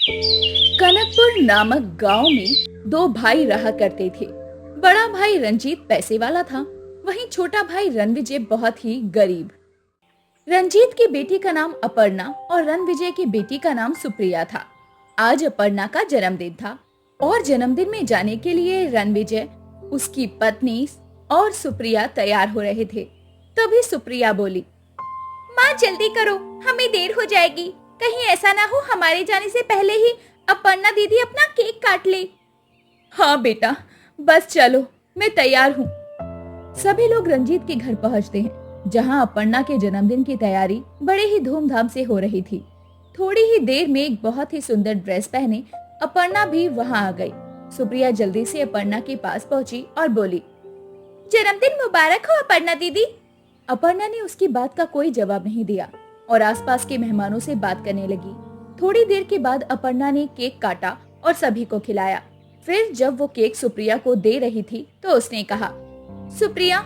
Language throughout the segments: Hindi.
कनकपुर नामक गांव में दो भाई रहा करते थे। बड़ा भाई रंजीत पैसे वाला था, वहीं छोटा भाई रणविजय बहुत ही गरीब। रंजीत की बेटी का नाम अपर्णा और रणविजय की बेटी का नाम सुप्रिया था। आज अपर्णा का जन्मदिन था और जन्मदिन में जाने के लिए रणविजय, उसकी पत्नी और सुप्रिया तैयार हो रहे थे। तभी सुप्रिया बोली, माँ जल्दी करो, हमें देर हो जाएगी। कहीं ऐसा ना हो हमारे जाने से पहले ही अपर्णा दीदी अपना केक काट ले। हाँ बेटा, बस चलो, मैं तैयार हूँ। सभी लोग रंजीत के घर पहुँचते हैं, जहाँ अपर्णा के जन्मदिन की तैयारी बड़े ही धूमधाम से हो रही थी। थोड़ी ही देर में एक बहुत ही सुंदर ड्रेस पहने अपर्णा भी वहाँ आ गई। सुप्रिया जल्दी से अपर्णा के पास पहुंची और बोली, जन्मदिन मुबारक हो अपर्णा दीदी। अपर्णा ने उसकी बात का कोई जवाब नहीं दिया और आसपास के मेहमानों से बात करने लगी। थोड़ी देर के बाद अपर्णा ने केक काटा और सभी को खिलाया। फिर जब वो केक सुप्रिया को दे रही थी तो उसने कहा, सुप्रिया,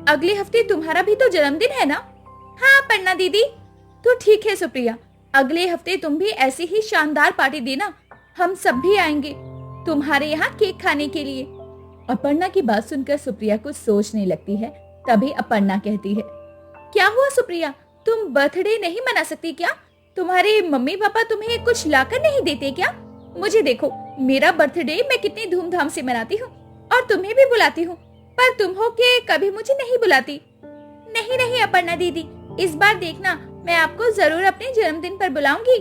अगले हफ्ते तुम्हारा भी तो जन्मदिन है ना? हाँ अपर्णा दीदी। तो ठीक है सुप्रिया, अगले हफ्ते तुम भी ऐसी ही शानदार पार्टी देना, हम सब भी आएंगे तुम्हारे यहाँ केक खाने के लिए। अपर्णा की बात सुनकर सुप्रिया कुछ सोचने लगती है। तभी अपर्णा कहती है, क्या हुआ सुप्रिया, तुम बर्थडे नहीं मना सकती क्या? तुम्हारे मम्मी पापा तुम्हें कुछ लाकर नहीं देते क्या? मुझे देखो, मेरा बर्थडे मैं कितनी धूमधाम से मनाती हूँ और तुम्हें भी बुलाती हूँ, पर तुम हो के कभी मुझे नहीं बुलाती। नहीं नहीं अपर्णा दीदी, इस बार देखना, मैं आपको जरूर अपने जन्मदिन पर बुलाऊंगी।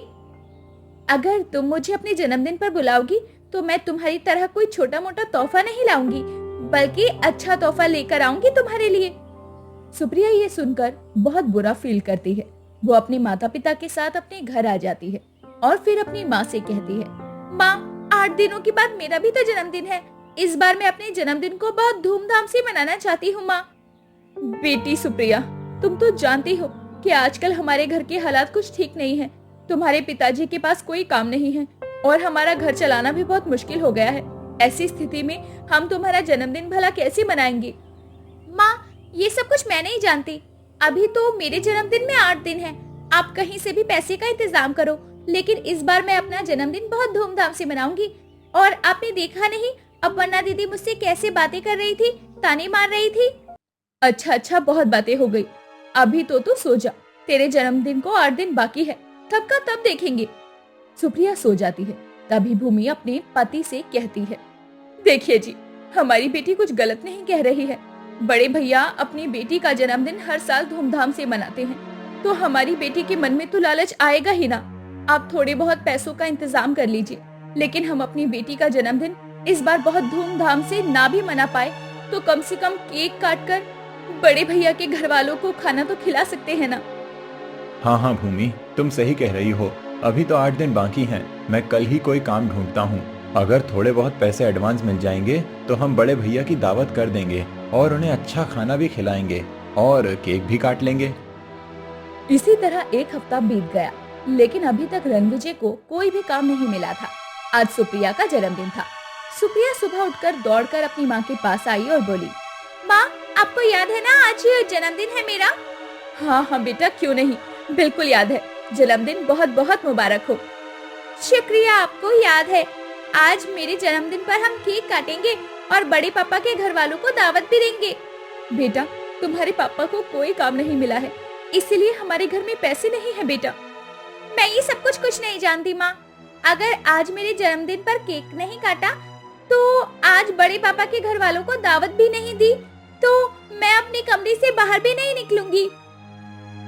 अगर तुम मुझे अपने जन्मदिन पर बुलाओगी तो मैं तुम्हारी तरह कोई छोटा मोटा तोहफा नहीं लाऊंगी, बल्कि अच्छा तोहफा लेकर आऊंगी तुम्हारे लिए। सुप्रिया ये सुनकर बहुत बुरा फील करती है। वो अपने माता पिता के साथ अपने घर आ जाती है और फिर अपनी माँ से कहती है, माँ 8 दिनों के बाद मेरा भी तो जन्मदिन है, इस बार मैं अपने जन्मदिन को बहुत धूमधाम से मनाना चाहती हूँ माँ। बेटी सुप्रिया, तुम तो जानती हो कि आजकल हमारे घर के हालात कुछ ठीक नहीं है। तुम्हारे पिताजी के पास कोई काम नहीं है और हमारा घर चलाना भी बहुत मुश्किल हो गया है। ऐसी स्थिति में हम तुम्हारा जन्मदिन भला कैसे मनाएंगे? माँ, ये सब कुछ मैं नहीं जानती। अभी तो मेरे जन्मदिन में 8 दिन है। आप कहीं से भी पैसे का इंतजाम करो, लेकिन इस बार मैं अपना जन्मदिन बहुत धूमधाम से मनाऊंगी। और आपने देखा नहीं अपर्णा दीदी मुझसे कैसे बातें कर रही थी, ताने मार रही थी। अच्छा, बहुत बातें हो गई। अभी तो तू सो जा, तेरे जन्मदिन को 8 दिन बाकी है, तब का तब देखेंगे। सुप्रिया सो जाती है। तभी भूमि अपने पति से कहती है, देखिए जी, हमारी बेटी कुछ गलत नहीं कह रही है। बड़े भैया अपनी बेटी का जन्मदिन हर साल धूमधाम से मनाते हैं, तो हमारी बेटी के मन में तो लालच आएगा ही ना। आप थोड़े बहुत पैसों का इंतजाम कर लीजिए, लेकिन हम अपनी बेटी का जन्मदिन इस बार बहुत धूमधाम से ना भी मना पाए तो कम से कम केक काट कर बड़े भैया के घर वालों को खाना तो खिला सकते हैं ना। हाँ भूमि, तुम सही कह रही हो। अभी तो 8 दिन बाकी हैं। मैं कल ही कोई काम ढूंढता हूँ। अगर थोड़े बहुत पैसे एडवांस मिल जाएंगे तो हम बड़े भैया की दावत कर देंगे और उन्हें अच्छा खाना भी खिलाएंगे और केक भी काट लेंगे। इसी तरह एक हफ्ता बीत गया, लेकिन अभी तक रणविजय को कोई भी काम नहीं मिला था। आज सुप्रिया का जन्मदिन था। सुप्रिया सुबह उठकर दौड़कर अपनी माँ के पास आई और बोली, माँ, आपको याद है ना आज जन्मदिन है मेरा? हाँ बेटा, क्यों नहीं, बिल्कुल याद है। जन्मदिन बहुत बहुत मुबारक हो। शुक्रिया, आपको याद है। आज मेरे जन्मदिन पर हम केक काटेंगे और बड़े पापा के घर वालों को दावत भी देंगे। बेटा, तुम्हारे पापा को कोई काम नहीं मिला है, इसीलिए हमारे घर में पैसे नहीं है बेटा। मैं ये सब कुछ नहीं जानती माँ। अगर आज मेरे जन्मदिन पर केक नहीं काटा तो आज बड़े पापा के घर वालों को दावत भी नहीं दी तो मैं अपने कमरे से बाहर भी नहीं निकलूंगी।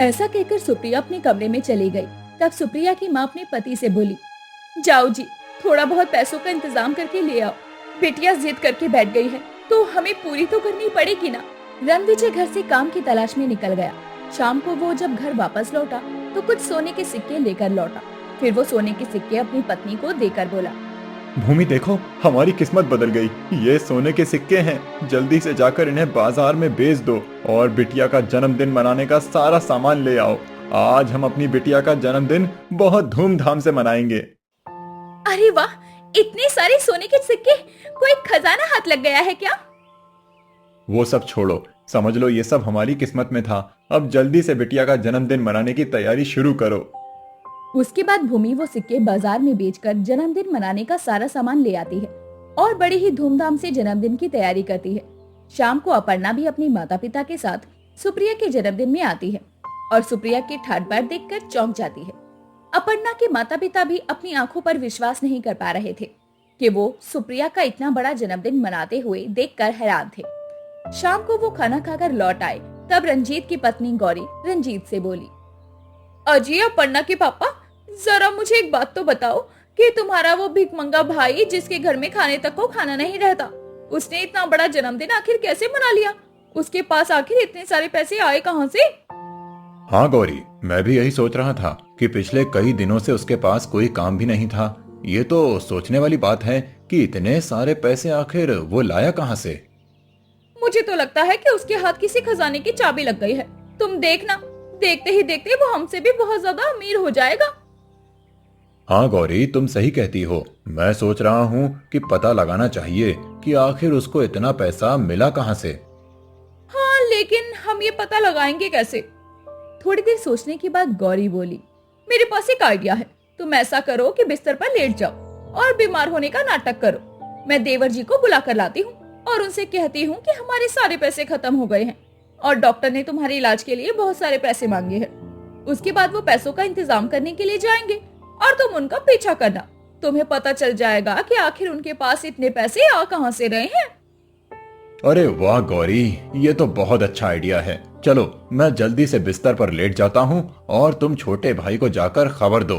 ऐसा कहकर सुप्रिया अपने कमरे में चली गई। तब सुप्रिया की माँ अपने पति से बोली, जाओ जी, थोड़ा बहुत पैसों का इंतजाम करके ले आओ। बेटिया जिद करके बैठ गई है तो हमें पूरी तो करनी पड़ेगी ना। रणविजय घर से काम की तलाश में निकल गया। शाम को वो जब घर वापस लौटा तो कुछ सोने के सिक्के लेकर लौटा। फिर वो सोने के सिक्के अपनी पत्नी को देकर बोला, भूमि देखो, हमारी किस्मत बदल गई। ये सोने के सिक्के हैं, जल्दी से जाकर इन्हें बाजार में बेच दो और बिटिया का जन्मदिन मनाने का सारा सामान ले आओ। आज हम अपनी बिटिया का जन्मदिन बहुत धूमधाम से मनाएंगे। अरे वाह, इतने सारे सोने के सिक्के, कोई खजाना हाथ लग गया है क्या? वो सब छोड़ो, समझ लो ये सब हमारी किस्मत में था। अब जल्दी से बिटिया का जन्मदिन मनाने की तैयारी शुरू करो। उसके बाद भूमि वो सिक्के बाजार में बेचकर जन्मदिन मनाने का सारा सामान ले आती है और बड़ी ही धूमधाम से जन्मदिन की तैयारी करती है। शाम को अपर्णा भी अपने माता पिता के साथ सुप्रिया के जन्मदिन में आती है और सुप्रिया के ठाट बाट देखकर चौंक जाती है। अपर्णा के माता पिता भी अपनी आंखों पर विश्वास नहीं कर पा रहे थे कि वो सुप्रिया का इतना बड़ा जन्मदिन मनाते हुए देखकर हैरान थे। शाम को वो खाना खाकर लौट आए, तब रंजीत की पत्नी गौरी रंजीत से बोली, अजी अपर्णा के पापा, जरा मुझे एक बात तो बताओ कि तुम्हारा वो भिखमंगा भाई जिसके घर में खाने तक को खाना नहीं रहता, उसने इतना बड़ा जन्मदिन आखिर कैसे मना लिया? उसके पास आखिर इतने सारे पैसे आए कहां से? हाँ गौरी, मैं भी यही सोच रहा था कि पिछले कई दिनों से उसके पास कोई काम भी नहीं था। ये तो सोचने वाली बात है कि इतने सारे पैसे आखिर वो लाया कहाँ से। मुझे तो लगता है कि उसके हाथ किसी खजाने की चाबी लग गई है। तुम देखना, देखते ही देखते वो हमसे भी बहुत ज्यादा अमीर हो जाएगा। हाँ गौरी, तुम सही कहती हो। मैं सोच रहा हूँ कि पता लगाना चाहिए कि आखिर उसको इतना पैसा मिला कहाँ से। हाँ, लेकिन हम ये पता लगाएंगे कैसे? थोड़ी देर सोचने के बाद गौरी बोली, मेरे पास एक आइडिया है। तुम ऐसा करो कि बिस्तर पर लेट जाओ और बीमार होने का नाटक करो। मैं देवर जी को बुला कर लाती हूँ और उनसे कहती हूँ कि हमारे सारे पैसे खत्म हो गए हैं और डॉक्टर ने तुम्हारे इलाज के लिए बहुत सारे पैसे मांगे हैं। उसके बाद वो पैसों का इंतजाम करने के लिए जाएंगे और तुम उनका पीछा करना। तुम्हें पता चल जाएगा कि आखिर उनके पास इतने पैसे आ कहां से रहे हैं। अरे वाह गौरी, ये तो बहुत अच्छा आइडिया है। चलो मैं जल्दी से बिस्तर पर लेट जाता हूँ और तुम छोटे भाई को जाकर खबर दो।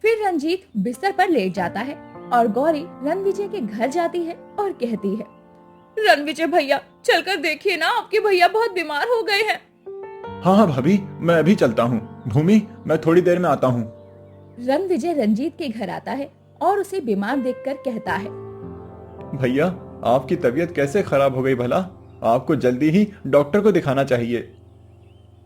फिर रंजीत बिस्तर पर लेट जाता है और गौरी रणविजय के घर जाती है और कहती है, रणविजय भैया, चलकर देखिए ना, आपके भैया बहुत बीमार हो गए हैं। हाँ हाँ भाभी, मैं अभी चलता हूँ। भूमि, मैं थोड़ी देर में आता हूँ। रणविजय रंजीत के घर आता है और उसे बीमार देखकर कहता है, भैया, आपकी तबीयत कैसे खराब हो गई भला? आपको जल्दी ही डॉक्टर को दिखाना चाहिए।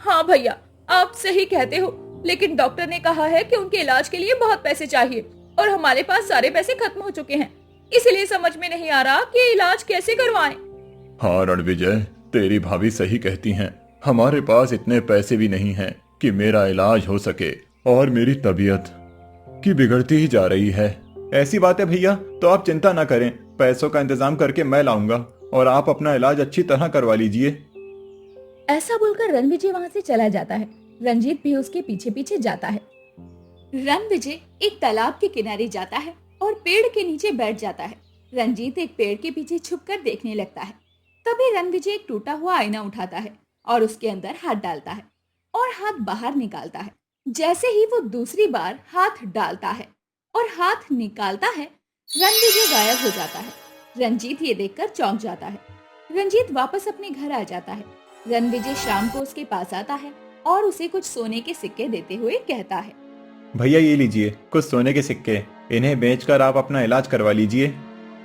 हाँ भैया, आप सही कहते हो, लेकिन डॉक्टर ने कहा है कि उनके इलाज के लिए बहुत पैसे चाहिए और हमारे पास सारे पैसे खत्म हो चुके हैं। इसलिए समझ में नहीं आ रहा कि इलाज कैसे करवाएं। हाँ रणविजय, तेरी भाभी सही कहती हैं। हमारे पास इतने पैसे भी नहीं हैं कि मेरा इलाज हो सके और मेरी तबीयत की बिगड़ती ही जा रही है। ऐसी बात है भैया, तो आप चिंता ना करें, पैसों का इंतजाम करके मैं लाऊंगा और आप अपना इलाज अच्छी तरह करवा लीजिए। ऐसा बोलकर रणविजय वहाँ से चला जाता है। रंजीत भी उसके पीछे पीछे जाता है। रणविजय एक तालाब के किनारे जाता है और पेड़ के नीचे बैठ जाता है। रंजीत एक पेड़ के पीछे छुपकर देखने लगता है। तभी रणविजय एक टूटा हुआ आईना उठाता है और उसके अंदर हाथ डालता है और हाथ बाहर निकालता है। जैसे ही वो दूसरी बार हाथ डालता है और हाथ निकालता है, रणविजय गायब हो जाता है। रंजीत ये देखकर चौंक जाता है। रंजीत वापस अपने घर आ जाता है। रणविजय शाम को उसके पास आता है और उसे कुछ सोने के सिक्के देते हुए कहता है, भैया ये लीजिए कुछ सोने के सिक्के, इन्हें बेचकर आप अपना इलाज करवा लीजिए।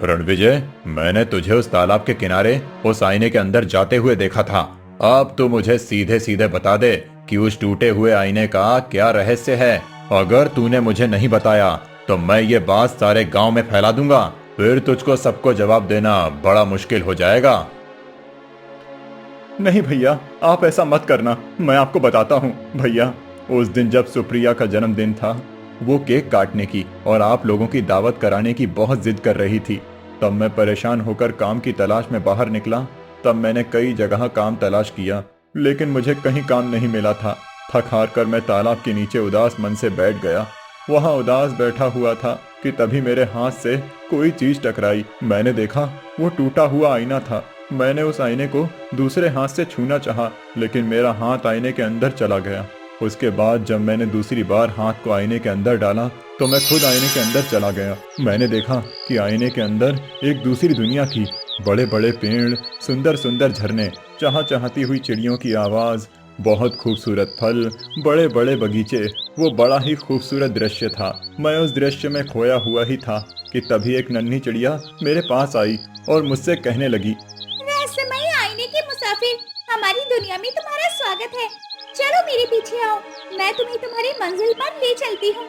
रणविजय, मैंने तुझे उस तालाब के किनारे उस आईने के अंदर जाते हुए देखा था। अब तू मुझे सीधे सीधे बता दे कि उस टूटे हुए आईने का क्या रहस्य है। अगर तूने मुझे नहीं बताया तो मैं ये बात सारे गांव में फैला दूंगा, फिर तुझको सबको जवाब देना बड़ा मुश्किल हो जाएगा। नहीं भैया, आप ऐसा मत करना, मैं आपको बताता हूँ। भैया, उस दिन जब सुप्रिया का जन्मदिन था, वो केक काटने की और आप लोगों की दावत कराने की बहुत जिद कर रही थी। तब मैं परेशान होकर काम की तलाश में बाहर निकला। तब मैंने कई जगह काम तलाश किया, लेकिन मुझे कहीं काम नहीं मिला था। थक हार कर मैं तालाब के नीचे उदास मन से बैठ गया। वहाँ उदास बैठा हुआ था कि तभी मेरे हाथ से कोई चीज टकराई। मैंने देखा वो टूटा हुआ आईना था। मैंने उस आईने को दूसरे हाथ से छूना चाहा, लेकिन मेरा हाथ आईने के अंदर चला गया। उसके बाद जब मैंने दूसरी बार हाथ को आईने के अंदर डाला तो मैं खुद आईने के अंदर चला गया। मैंने देखा कि आईने के अंदर एक दूसरी दुनिया थी। बड़े बड़े पेड़, सुंदर सुंदर झरने, चहचहाती हुई चिड़ियों की आवाज, बहुत खूबसूरत फल, बड़े बड़े बगीचे। वो बड़ा ही खूबसूरत दृश्य था। मैं उस दृश्य में खोया हुआ ही था कि तभी एक नन्ही चिड़िया मेरे पास आई और मुझसे कहने लगी, रहस्यमय आईने के मुसाफिर, हमारी दुनिया में तुम्हारा स्वागत है। चलो मेरे पीछे आओ, मैं तुम्हें तुम्हारी मंजिल पर ले चलती हूँ।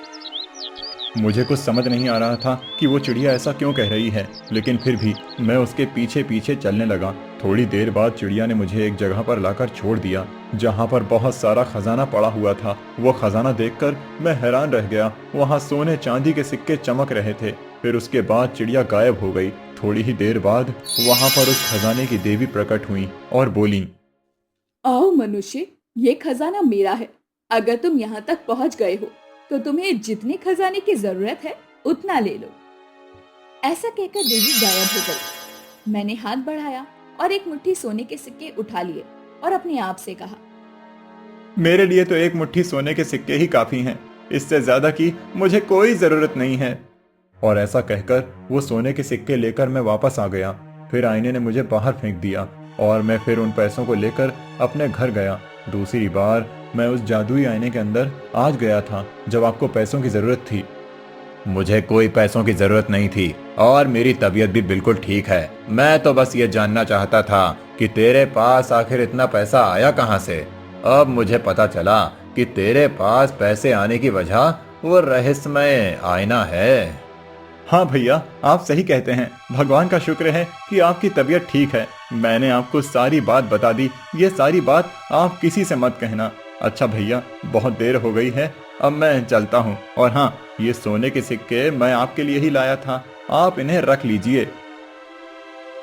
मुझे कुछ समझ नहीं आ रहा था कि वो चिड़िया ऐसा क्यों कह रही है, लेकिन फिर भी मैं उसके पीछे पीछे चलने लगा। थोड़ी देर बाद चिड़िया ने मुझे एक जगह पर लाकर छोड़ दिया जहाँ पर बहुत सारा खजाना पड़ा हुआ था। वो खजाना देखकर मैं हैरान रह गया। वहाँ सोने चांदी के सिक्के चमक रहे थे। फिर उसके बाद चिड़िया गायब हो गई। थोड़ी ही देर बाद वहाँ पर उस खजाने की देवी प्रकट हुई और बोली, आओ मनुष्य, ये खजाना मेरा है। अगर तुम यहाँ तक पहुँच गए हो तो तुम्हें जितने खजाने की जरूरत है उतना ले लो। ऐसा कहकर देवी गायब हो गई। मैंने हाथ बढ़ाया और एक मुट्ठी सोने के सिक्के उठा लिए और अपने आप से कहा, मेरे लिए तो एक मुट्ठी सोने के सिक्के ही काफी हैं। इससे ज्यादा की मुझे कोई जरूरत नहीं है। और ऐसा कहकर वो सोने के सिक्के लेकर मैं वापस आ गया। फिर आईने ने मुझे बाहर फेंक दिया और मैं फिर उन पैसों को लेकर अपने घर गया। दूसरी बार मैं उस जादुई आईने के अंदर आज गया था जब आपको पैसों की जरूरत थी। मुझे कोई पैसों की जरूरत नहीं थी और मेरी तबीयत भी बिल्कुल ठीक है। मैं तो बस ये जानना चाहता था कि तेरे पास आखिर इतना पैसा आया कहाँ से। अब मुझे पता चला कि तेरे पास पैसे आने की वजह वो रहस्यमय आईना है। हाँ भैया, आप सही कहते हैं। भगवान का शुक्र है कि आपकी तबीयत ठीक है। मैंने आपको सारी बात बता दी। ये सारी बात आप किसी से मत कहना। अच्छा भैया, बहुत देर हो गई है, अब मैं चलता हूँ। और हाँ, ये सोने के सिक्के मैं आपके लिए ही लाया था, आप इन्हें रख लीजिए।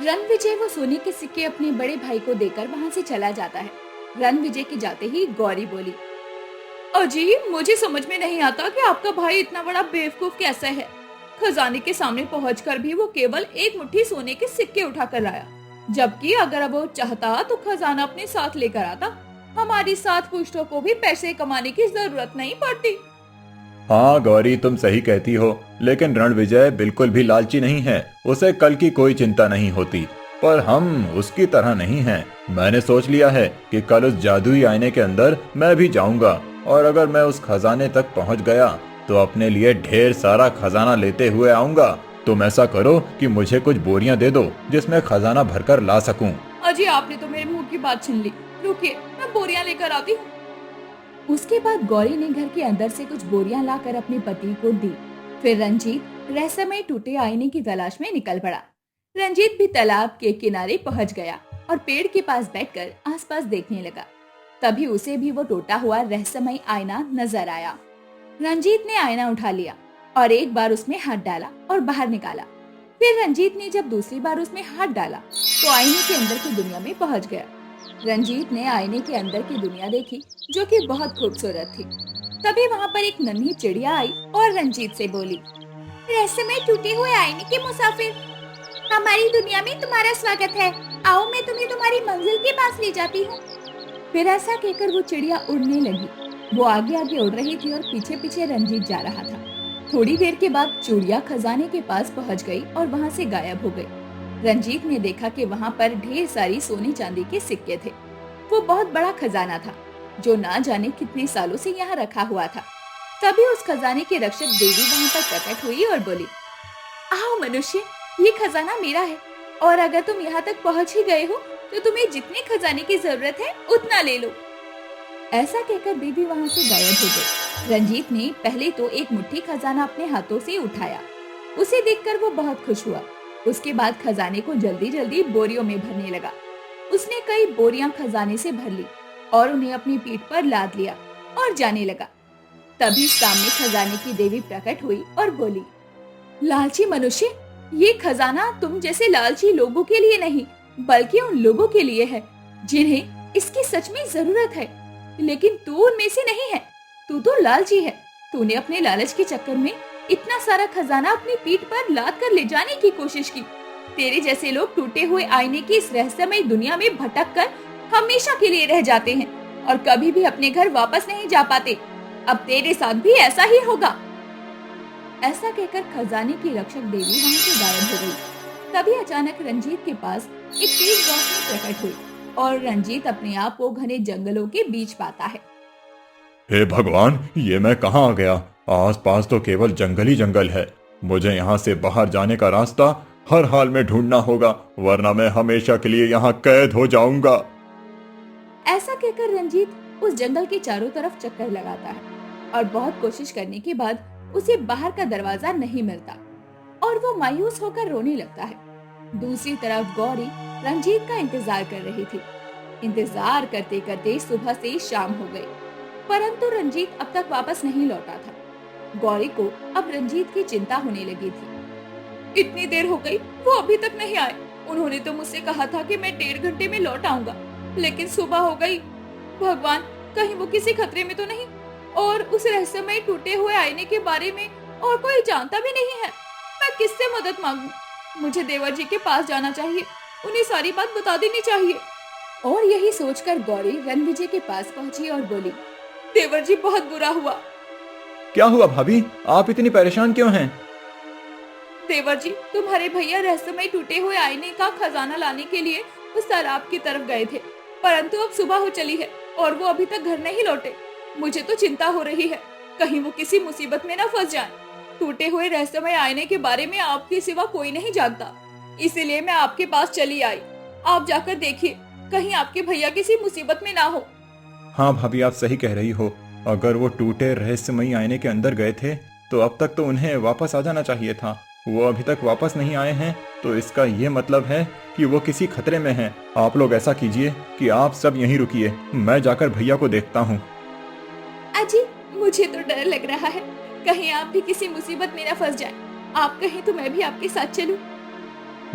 रणविजय वो सोने के सिक्के अपने बड़े भाई को देकर वहाँ से चला जाता है। रणविजय के जाते ही गौरी बोली, अजी, मुझे समझ में नहीं आता कि आपका भाई इतना बड़ा बेवकूफ कैसे है। खजाने के सामने पहुंचकर भी वो केवल एक मुट्ठी सोने के सिक्के उठा कर लाया, जबकि अगर वो चाहता तो खजाना अपने साथ लेकर आता। हमारी 7 पुश्तों को भी पैसे कमाने की जरूरत नहीं पड़ती। हाँ गौरी, तुम सही कहती हो, लेकिन रणविजय बिल्कुल भी लालची नहीं है। उसे कल की कोई चिंता नहीं होती। पर हम उसकी तरह नहीं हैं। मैंने सोच लिया है कि कल उस जादुई आईने के अंदर मैं भी जाऊंगा और अगर मैं उस खजाने तक पहुंच गया तो अपने लिए ढेर सारा खजाना लेते हुए आऊंगा। तुम ऐसा करो कि मुझे कुछ बोरियां दे दो जिसमें खजाना भरकर ला सकूं। अजी, आपने तो मेरे मुंह की बात छीन ली। रुकिए, मैं बोरियां लेकर आती हूँ। उसके बाद गौरी ने घर के अंदर से कुछ बोरियां लाकर अपने पति को दी। फिर रंजीत रहस्यमय टूटे आईने की तलाश में निकल पड़ा। रंजीत भी तालाब के किनारे पहुंच गया और पेड़ के पास बैठकर आसपास देखने लगा। तभी उसे भी वो टूटा हुआ रहस्यमय आईना नजर आया। रंजीत ने आईना उठा लिया और एक बार उसमें हाथ डाला और बाहर निकाला। फिर रंजीत ने जब दूसरी बार उसमें हाथ डाला तो आईने के अंदर की दुनिया में पहुंच गया। रंजीत ने आईने के अंदर की दुनिया देखी जो कि बहुत खूबसूरत थी। तभी वहाँ पर एक नन्ही चिड़िया आई और रंजीत से बोली, रहस्यमय टूटे हुए आईने के मुसाफिर, हमारी दुनिया में तुम्हारा स्वागत है। आओ, मैं तुम्हें तुम्हारी मंजिल के पास ले जाती हूँ। फिर ऐसा कहकर वो चिड़िया उड़ने लगी। वो आगे आगे उड़ रही थी और पीछे पीछे रंजीत जा रहा था। थोड़ी देर के बाद चिड़िया खजाने के पास पहुंच गई और वहां से गायब हो गई। रंजीत ने देखा कि वहां पर ढेर सारी सोने चांदी के सिक्के थे। वो बहुत बड़ा खजाना था जो ना जाने कितने सालों से यहाँ रखा हुआ था। तभी उस खजाने की रक्षक देवी वहां पर प्रकट हुई और बोली, आओ मनुष्य, ये खजाना मेरा है और अगर तुम यहाँ तक पहुँच ही गए हो तो तुम्हें जितने खजाने की जरूरत है उतना ले लो। ऐसा कहकर देवी वहां से गायब हो गई। रंजीत ने पहले तो एक मुट्ठी खजाना अपने हाथों से उठाया। उसे देखकर वो बहुत खुश हुआ। उसके बाद खजाने को जल्दी जल्दी बोरियों में भरने लगा। उसने कई बोरियां खजाने से भर ली और उन्हें अपनी पीठ पर लाद लिया और जाने लगा। तभी सामने खजाने की देवी प्रकट हुई और बोली, लालची मनुष्य, ये खजाना तुम जैसे लालची लोगों के लिए नहीं बल्कि उन लोगों के लिए है जिन्हें इसकी सच में जरूरत है। लेकिन तू उनमें से नहीं है। तू तो लालची है। तूने अपने लालच के चक्कर में इतना सारा खजाना अपनी पीठ पर लाद कर ले जाने की कोशिश की। तेरे जैसे लोग टूटे हुए आईने की इस रहस्यमय दुनिया में भटक कर हमेशा के लिए रह जाते हैं और कभी भी अपने घर वापस नहीं जा पाते। अब तेरे साथ भी ऐसा ही होगा। ऐसा कहकर खजाने की रक्षक देवी वहां से गायब हो गई। तभी अचानक रंजीत के पास एक तेज रोशनी प्रकट हुई और रंजीत अपने आप को घने जंगलों के बीच पाता है। हे भगवान, ये मैं कहाँ आ गया? आसपास तो केवल जंगल ही जंगल है। मुझे यहाँ से बाहर जाने का रास्ता हर हाल में ढूंढना होगा, वरना मैं हमेशा के लिए यहाँ कैद हो जाऊंगा। ऐसा कहकर रंजीत उस जंगल के चारों तरफ चक्कर लगाता है और बहुत कोशिश करने के बाद उसे बाहर का दरवाजा नहीं मिलता और वो मायूस होकर रोने लगता है। दूसरी तरफ गौरी रंजीत का इंतजार कर रही थी। इंतजार करते करते सुबह से शाम हो गई, परंतु रंजीत अब तक वापस नहीं लौटा था। गौरी को अब रंजीत की चिंता होने लगी थी। इतनी देर हो गई, वो अभी तक नहीं आए। उन्होंने तो मुझसे कहा था कि मैं 1.5 घंटे में लौट आऊंगा, लेकिन सुबह हो गई। भगवान, कहीं वो किसी खतरे में तो नहीं? और उस रहस्यमय टूटे हुए आईने के बारे में और कोई जानता भी नहीं है। मैं किससे मदद मांगूं? मुझे देवर जी के पास जाना चाहिए, उन्हें सारी बात बता देनी चाहिए। और यही सोचकर गौरी रणविजय के पास पहुंची और बोली, देवर जी, बहुत बुरा हुआ। क्या हुआ भाभी, आप इतनी परेशान क्यों हैं? देवर जी, तुम्हारे भैया रहस्यमय टूटे हुए आईने का खजाना लाने के लिए उस तालाब की तरफ गए थे, परंतु अब सुबह हो चली है और वो अभी तक घर नहीं लौटे। मुझे तो चिंता हो रही है, कहीं वो किसी मुसीबत में न फंस जाएं। टूटे हुए रहस्यमय आईने के बारे में आपके सिवा कोई नहीं जानता, इसीलिए मैं आपके पास चली आई। आप जाकर देखिए, कहीं आपके भैया किसी मुसीबत में ना हो। हाँ भाभी, आप सही कह रही हो। अगर वो टूटे रहस्यमयी आईने के अंदर गए थे तो अब तक तो उन्हें वापस आ जाना चाहिए था। वो अभी तक वापस नहीं आए हैं, तो इसका ये मतलब है कि वो किसी खतरे में हैं। आप लोग ऐसा कीजिए कि आप सब यहीं रुकिए, मैं जाकर भैया को देखता हूँ। अजी, मुझे तो डर लग रहा है, कहीं आप भी किसी मुसीबत में न फंस जाएं। आप कहीं तो मैं भी आपके साथ चलूं।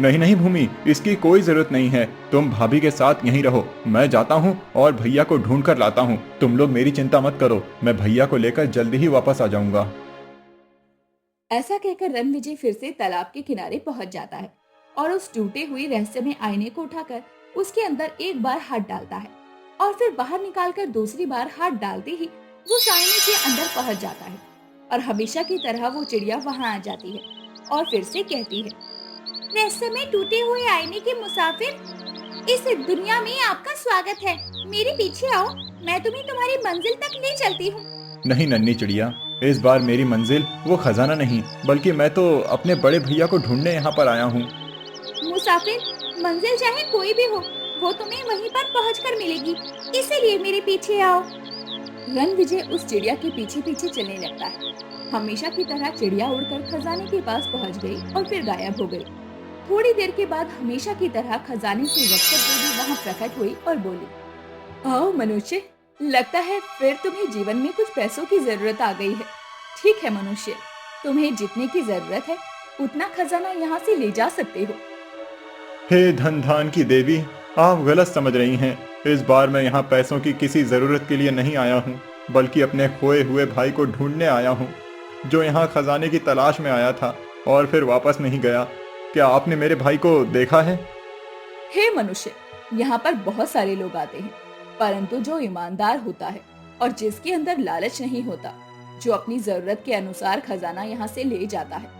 नहीं नहीं भूमि, इसकी कोई जरूरत नहीं है। तुम भाभी के साथ यहीं रहो, मैं जाता हूँ और भैया को ढूंढ कर लाता हूँ। तुम लोग मेरी चिंता मत करो, मैं भैया को लेकर जल्दी ही वापस आ जाऊंगा। ऐसा कहकर रणविजय फिर से तालाब के किनारे पहुंच जाता है और उस टूटे हुए रहस्यमय आईने को उठाकर उसके अंदर एक बार हाथ डालता है और फिर बाहर निकालकर दूसरी बार हाथ डालते ही वो उस आईने के अंदर पहुंच जाता है और हमेशा की तरह वो चिड़िया वहां आ जाती है और फिर से कहती है, रहस्यमय टूटे हुए आईने के मुसाफिर, इस दुनिया में आपका स्वागत है। मेरे पीछे आओ, मैं तुम्हें तुम्हारी मंजिल तक ले चलती हूँ। नहीं नन्ही चिड़िया, इस बार मेरी मंजिल वो खजाना नहीं, बल्कि मैं तो अपने बड़े भैया को ढूंढने यहाँ पर आया हूँ। मुसाफिर, मंजिल चाहे कोई भी हो, वो तुम्हें वहीं पर पहुंचकर मिलेगी, इसीलिए मेरे पीछे आओ। रणविजय उस चिड़िया के पीछे पीछे चलने लगता है। हमेशा की तरह चिड़िया उड़कर खजाने के पास पहुंच गई और फिर गायब हो गई। थोड़ी देर के बाद हमेशा की तरह खजाने की रक्षक देवी वहां प्रकट हुई और बोली, आओ मनुष्य, लगता है फिर तुम्हें जीवन में कुछ पैसों की जरूरत आ गई है। ठीक है मनुष्य, तुम्हें जितने की जरूरत है उतना खजाना यहाँ से ले जा सकते हो। हे धन धान की देवी, आप गलत समझ रही हैं। इस बार मैं यहाँ पैसों की किसी जरूरत के लिए नहीं आया हूँ, बल्कि अपने खोए हुए भाई को ढूंढने आया हूँ, जो यहाँ खजाने की तलाश में आया था और फिर वापस नहीं गया। क्या आपने मेरे भाई को देखा है? हे मनुष्य, यहाँ पर बहुत सारे लोग आते हैं, परंतु जो ईमानदार होता है और जिसके अंदर लालच नहीं होता, जो अपनी जरूरत के अनुसार खजाना यहाँ से ले जाता है,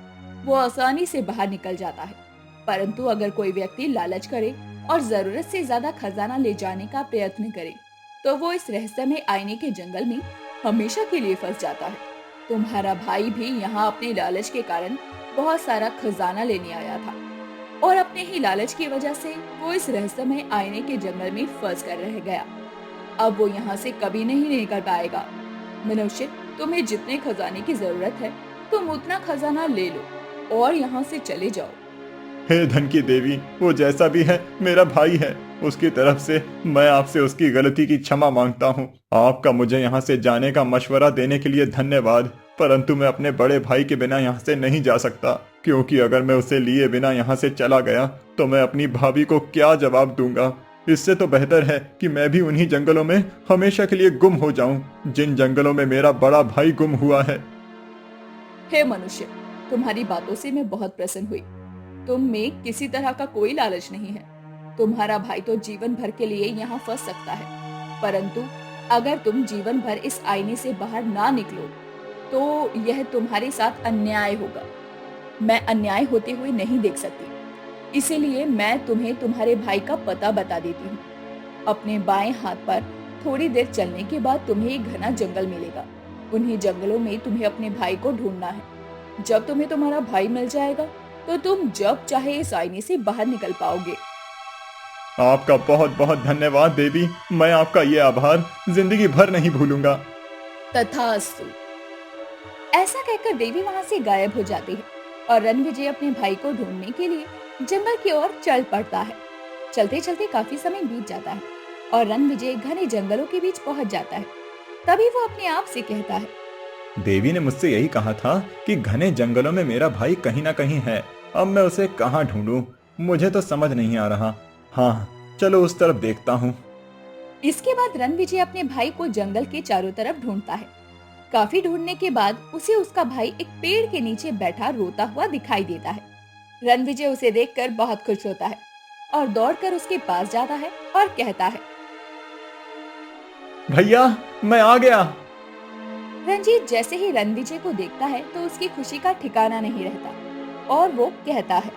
वो आसानी से बाहर निकल जाता है। परंतु अगर कोई व्यक्ति लालच करे और जरूरत से ज्यादा खजाना ले जाने का प्रयत्न करे, तो वो इस रहस्यमय आईने के जंगल में हमेशा के लिए फंस जाता है। तुम्हारा भाई भी यहाँ अपने लालच के कारण बहुत सारा खजाना लेने आया था और अपने ही लालच की वजह से वो इस रहस्यमय आईने के जंगल में फंस कर रह गया। अब वो यहाँ से कभी नहीं निकल पाएगा। मनुष्य, तुम्हें जितने खजाने की जरूरत है तुम उतना खजाना ले लो और यहाँ से चले जाओ। हे धन की देवी, वो जैसा भी है मेरा भाई है, उसकी तरफ से मैं आपसे उसकी गलती की क्षमा मांगता हूँ। आपका मुझे यहाँ से जाने का मशवरा देने के लिए धन्यवाद, परंतु मैं अपने बड़े भाई के बिना यहाँ से नहीं जा सकता, क्योंकि अगर मैं उसे लिए बिना यहाँ से चला गया तो मैं अपनी भाभी को क्या जवाब दूंगा। इससे तो बेहतर है कि मैं भी उन्हीं जंगलों में हमेशा के लिए गुम हो जाऊं, जिन जंगलों में मेरा बड़ा भाई गुम हुआ है। हे मनुष्य, तुम्हारी बातों से मैं बहुत प्रसन्न हुई। तुम में किसी तरह का कोई लालच नहीं है। तुम्हारा भाई तो जीवन भर के लिए यहाँ फंस सकता है, परंतु अगर तुम जीवन भर इस आईने से बाहर ना निकलो तो यह तुम्हारे साथ अन्याय होगा। मैं अन्याय होते हुए नहीं देख सकती, इसीलिए मैं तुम्हें तुम्हारे भाई का पता बता देती हूँ। अपने बाएं हाथ पर थोड़ी देर चलने के बाद तुम्हें एक घना जंगल मिलेगा। उन्हीं जंगलों में तुम्हें अपने भाई को ढूंढना है। जब तुम्हें तुम्हारा भाई मिल जाएगा तो तुम जब चाहे इस आईने से बाहर निकल पाओगे। आपका बहुत बहुत धन्यवाद देवी, मैं आपका ये आभार जिंदगी भर नहीं भूलूंगा। तथास्तु। ऐसा कहकर देवी वहां से गायब हो जाती है और रणविजय अपने भाई को ढूंढने के लिए जंगल की ओर चल पड़ता है। चलते चलते काफी समय बीत जाता है और रणविजय घने जंगलों के बीच पहुंच जाता है। तभी वो अपने आप से कहता है, देवी ने मुझसे यही कहा था कि घने जंगलों में मेरा भाई कहीं ना कहीं है। अब मैं उसे कहाँ ढूंढूं? मुझे तो समझ नहीं आ रहा। हाँ, चलो उस तरफ देखता हूँ। इसके बाद रणविजय अपने भाई को जंगल के चारों तरफ ढूंढता है। काफी ढूंढने के बाद उसे उसका भाई एक पेड़ के नीचे बैठा रोता हुआ दिखाई देता है। रणविजय उसे देखकर बहुत खुश होता है और दौड़कर उसके पास जाता है और कहता है, भैया, मैं आ गया। रंजीत जैसे ही रणविजय को देखता है तो उसकी खुशी का ठिकाना नहीं रहता और वो कहता है,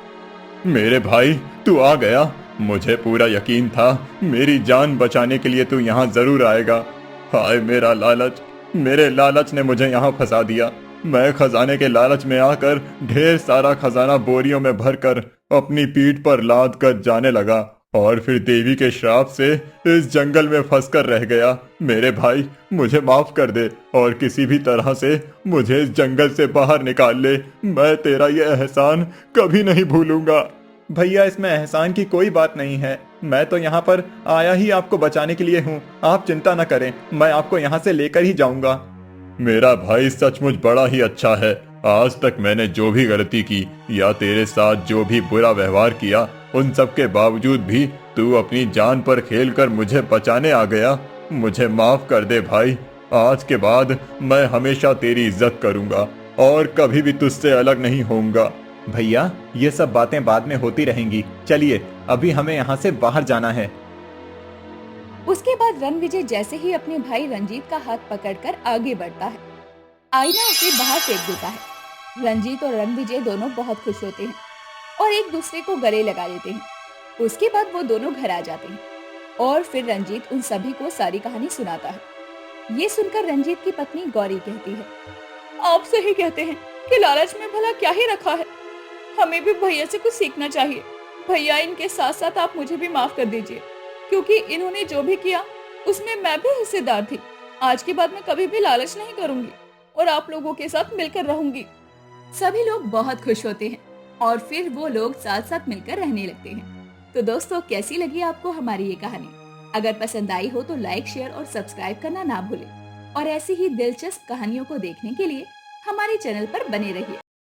मेरे भाई, तू आ गया। मुझे पूरा यकीन था मेरी जान बचाने के लिए तू यहाँ जरूर आएगा। हाय मेरा लालच, मेरे लालच ने मुझे यहाँ फंसा दिया। मैं खजाने के लालच में आकर ढेर सारा खजाना बोरियों में भरकर अपनी पीठ पर लाद कर जाने लगा और फिर देवी के श्राप से इस जंगल में फंसकर रह गया। मेरे भाई, मुझे माफ कर दे और किसी भी तरह से मुझे इस जंगल से बाहर निकाल ले। मैं तेरा ये एहसान कभी नहीं भूलूंगा। भैया, इसमें एहसान की कोई बात नहीं है। मैं तो यहाँ पर आया ही आपको बचाने के लिए हूँ। आप चिंता न करें, मैं आपको यहाँ से लेकर ही जाऊंगा। मेरा भाई सचमुच बड़ा ही अच्छा है। आज तक मैंने जो भी गलती की या तेरे साथ जो भी बुरा व्यवहार किया, उन सब के बावजूद भी तू अपनी जान पर खेलकर मुझे बचाने आ गया। मुझे माफ कर दे भाई। आज के बाद मैं हमेशा तेरी इज्जत करूंगा और कभी भी तुझसे अलग नहीं होऊंगा। भैया, ये सब बातें बाद में होती रहेंगी। चलिए, अभी हमें यहाँ से बाहर जाना है। उसके बाद रणविजय जैसे ही अपने भाई रंजीत का हाथ पकड़कर आगे बढ़ता है, आईना उसे बाहर फेंक देता है। रंजीत और रणविजय दोनों बहुत खुश होते हैं और एक दूसरे को गले लगा लेते हैं। उसके बाद वो दोनों घर आ जाते हैं और फिर रंजीत उन सभी को सारी कहानी सुनाता है। ये सुनकर रंजीत की पत्नी गौरी कहती है, आप सही कहते हैं कि लालच में भला क्या ही रखा है। हमें भी भैया से कुछ सीखना चाहिए। भैया, इनके साथ साथ आप मुझे भी माफ कर दीजिए, क्योंकि इन्होंने जो भी किया उसमें मैं भी हिस्सेदार थी। आज के बाद मैं कभी भी लालच नहीं करूंगी और आप लोगों के साथ मिलकर रहूंगी। सभी लोग बहुत खुश होते हैं और फिर वो लोग साथ साथ मिलकर रहने लगते हैं। तो दोस्तों, कैसी लगी आपको हमारी ये कहानी? अगर पसंद आई हो तो लाइक, शेयर और सब्सक्राइब करना ना भूलें और ऐसी ही दिलचस्प कहानियों को देखने के लिए हमारे चैनल पर बने रहिए।